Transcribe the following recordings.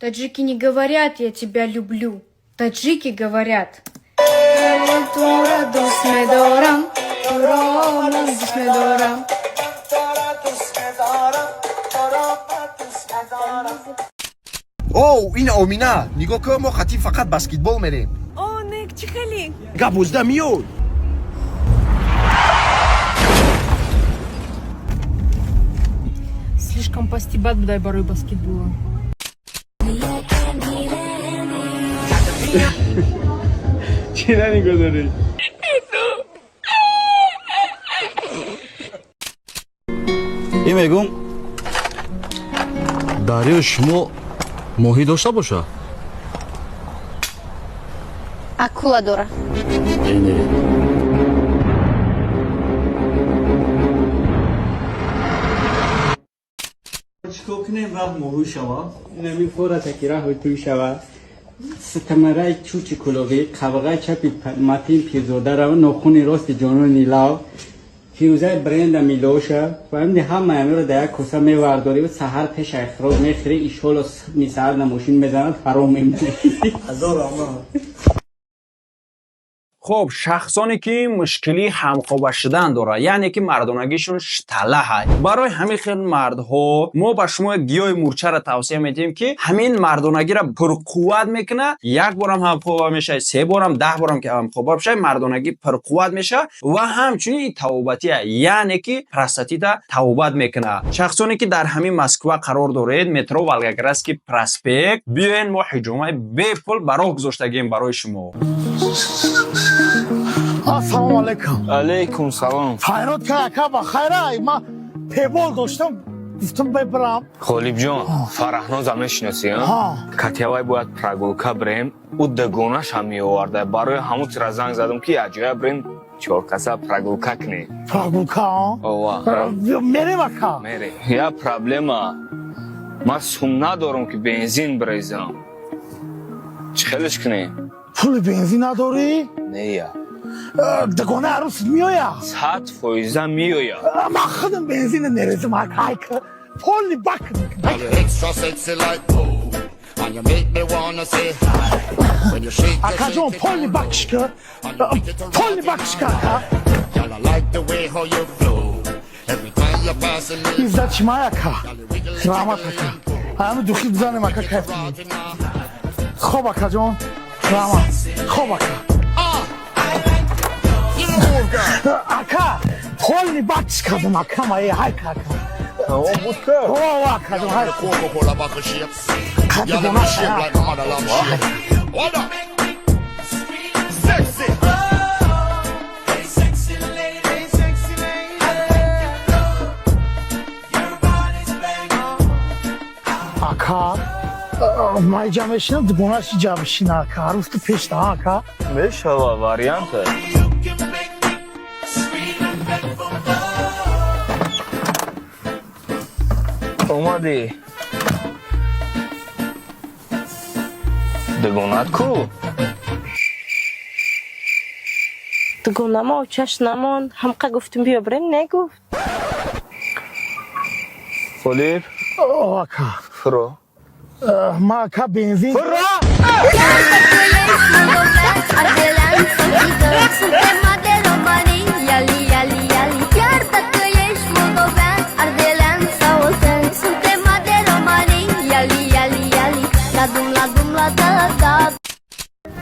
Таджики не говорят «я тебя люблю». Таджики говорят اوه این آمینا نگاه که ما خطی فقط بسکتبال میریم Оник, чихали. 12 میلیون Слишком постебат бдай барой баскетбола. چرا نگاه داری؟ این میگم دریا شما ماهی داشته باشه؟ Акула дора. اینه چیکار کنیم راه ماهی شوا؟ نمی فورا تکیره های توی شوا ستمره چوچی کلوگی قبقه چپی متین پیزوده رو نخونی راست جانو نیلاو فیروزه برند میلوشه و همین همه همه رو در یک کسا میورداری و سهر پیش اخراج میخری ایشالا میسرد نموشین بزند فرام میمونی هزار آمان خب شخصانی که مشکلی همخوابه شدن داره یعنی که مردانگیشون شتله های برای همین خیلی مردها ما به شما گیاه مورچه را توصیه میدیم که همین مردانگی را پرقوت میکنه یک بارم همخوابه میشه 3 بارم 10 بارم که همخوابه بشه مردانگی پرقوت میشه و همچنین توبتی یعنی که پراستاتیت توبت میکنه شخصانی که در همین مسکو قرار دارید مترو ولگگرسکی پراسپکت بیاین ما حجومه بی پول برای گذاشتگیم برای شما السلام علیکم علیکم سلام خیرات که اکا با خیره ما پیبال داشتم گفتم ببرم خالیب جان فرحناز هم نشناسی ها کتیاوی باید پراگولکا بریم او دگونش هم می آورده برای همون را زنگ زدم که اجایه بریم 4 کسا پراگولکا کنیم پراگولکا اوه میریم اکا میره یا پرابلما ما سوم ندارم که بنزین بریزم چه خیلیش کنیم پول بنزین نداری؟ نه یا دگونه عروس میایا 100% میایا ما خودم بنزین نریزم اکا پولی بکنم اکا جون پولی بکش که پولی بکش که اکا ایزد چما اکا رحمت اکا همه دوخی بزنیم اکا کیف کنیم خوب اکا جون رحمت خوب اکا اکا پولی بکش کردم اکا مایی های که اکا اوه اکا جون های کتی گناه شد اکا مای جمعشین دگونهش جمعشین اکا عروس تو پیش ده اکا میشه واریانت اومدی دگونت کو دگونم و چش نمان همقه گفتم بیا بریم نگفت خالیب اوه اکا فرو ما اکا بنزین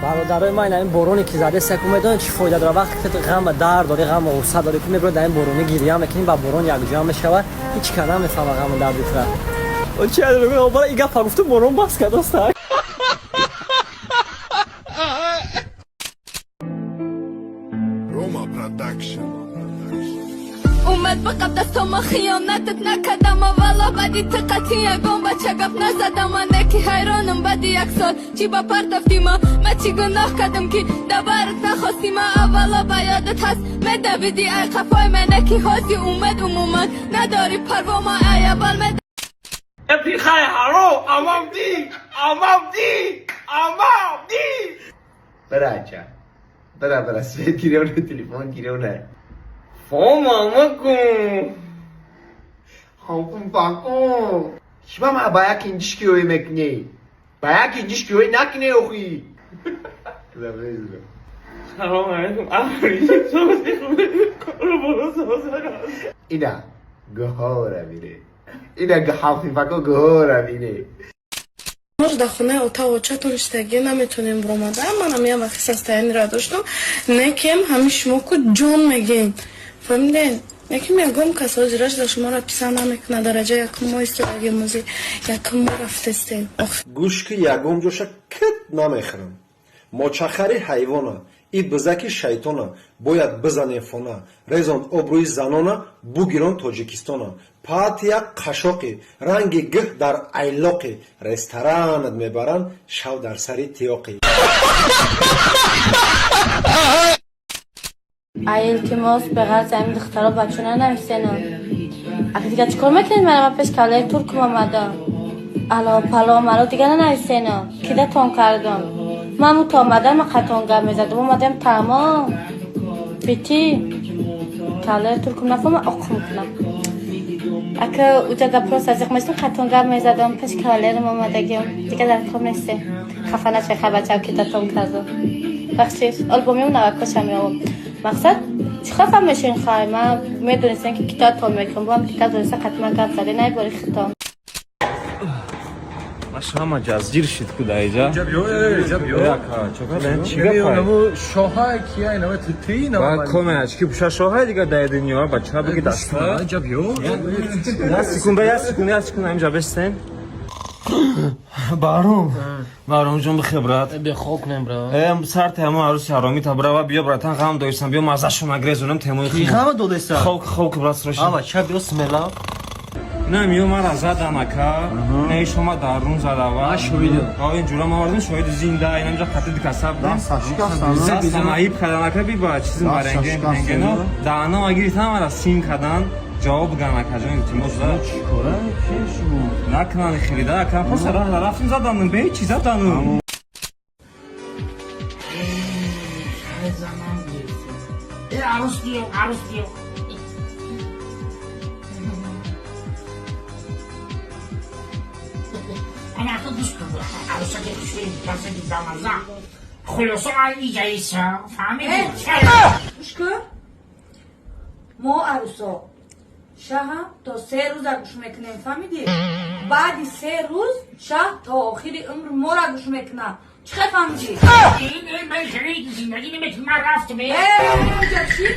برادرای من این بارونی که زده سکو میدونن چی فایده داره وقتی که غم و درد داری غم و غصه داری که میبره در این بارونی گریه میکنی و بارون یک جا میشود هیچ کنه نمیفهمه غم و درد بتره اون چی اداره برای این گفت گفته بارون بس کرد است روما پروداکشن اومد بقب دستم خیانتت نکردم والا بدی تقتی یگم بچه گپ نزدم من که حیرانم بدی 1 سال چی با پر تفتیم من چی گناه کردم که دبرت نخواستیم اولا با یادت هست مدویدی ای قفای من که خواستی اومد عموما نداری پروا ما ای بال مد افی خای هارو امام دی براچه برا سوید گیرونه تلفن گیرونه فو ماما کن همون باکو شما ما باید اینجش که اوی مکنی باید اینجیش که نکنه اوخی سلام علیکم آخری اینا گهاره میره اینا حافظه گهاره میره ما در خونه اتاق چتون شتگی نمیتونیم برامده منم یه وقتی سستانی را داشتم نکیم همیش شما که جون میگیم فهمیدین یکی میگم کسا جراش در شما را پیسا نمیکنه درجه یکم ما استراگی موزی یکم ما رفتستیم گوشک یکم جوشا کت نمیخرم ماچخری حیوانا ای بزکی شیطانا باید بزنه فونا رزان ابروی زنانا بگیران تاجیکستانا پات یک قشاقی رنگ گه در ایلاقی رستورانت میبرن شو در سری تیاقی التماس به غرض همین دخترها بچونه نمیسنن اگه دیگه چیکار میکنین من پیش کله ترک آمدم الا پلا مرا دیگه نمیسنن کده تون کردم من تو آمدم من خطان گم میزدم اومدم تمام بیتی کله ترک نفهم آقا میکنم اگه اوجا گپروس از یک مشتم خطان گم میزدم پیش کله رو آمدگیم دیگه در کام نیسته خفه نشه خبر کده تون کردم بخشید آلبومی اون نوکاشم میام مقصد چی خواهم میشین خواهی من میدونستم که کتاب تون میکنم با هم کتاب دونسته حتما گفت زده نه باری خطام شما جزگیر شد کده ایجا اینجا بیو چکا چی گفت شاهای کیه اینا تیتی اینا با کمش که پوشا شاهای دیگه در دنیا بچه ها بگی دستا اینجا بیو یه سکون همینجا بستین بارم جون به خبرت به خوک نمبر سر تیمو عروس حرامی تا برا و بیا براتن غم دویستم بیا مزهشو نگریزونم تیموی خیلی غم دودستا خوک براست روشی اما چه بسم الله نه میو مرا زدم اکا نه شما درون زده و شویدم اینجورا ما وردن شوید زنده این اینجا خطی کسب دستم عیب کردن اکا بی با چیزی مرنگه نه دانا اگریتم مرا سین کردن جواب گرم اکا جان تیموز داد چیکاره کیشو نکنن خریده اکا پس رفتم زدم به چیزا دانم عروس بیو انا اخذ مشكلة عروسة كيفين بس الزمزة خلصوا على إيجايسها فهمي؟ مشکل ما عروسا شاه تا 3 روز گوش میکنیم فهمیدی بعد 3 روز شاه تا آخری عمر ما را گوش میکنه چه فهمیدی این من شريك زندگی نمیتونم رفت به اونجا چی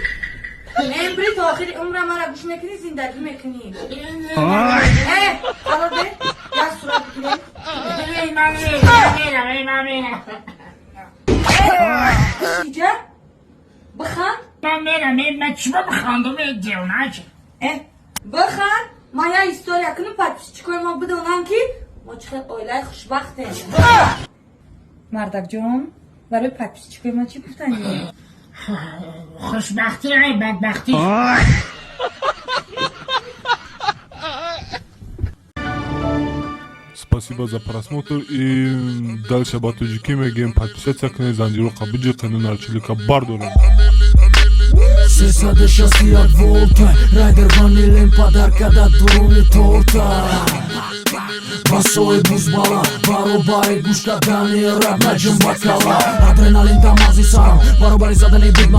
امری تا آخری عمر ما را گوش میکنی زندگی میکنی حالا ده یا صورت بگیریم من اینجا بخند من چی بخندم دیونه چه بخند ما یا ایستوریا کنیم پس چیکار ما بدونم که ما چقدر آیله خوشبختیم مردک جون برای پپسی چیکار ما چی گفتنی؟ خوشبختی های بدبختی Спасибо за просмотр и дальше батуджики мегем подписаться к Занжиру Кабиджи канал Чилика Бардора. Сесаде шасти як волта Райдер ванилен подарка да дуруни торта Басои бузбала Баробари гушка дани раб наҷм бакала Адреналин дамази сарам Баробари задани буд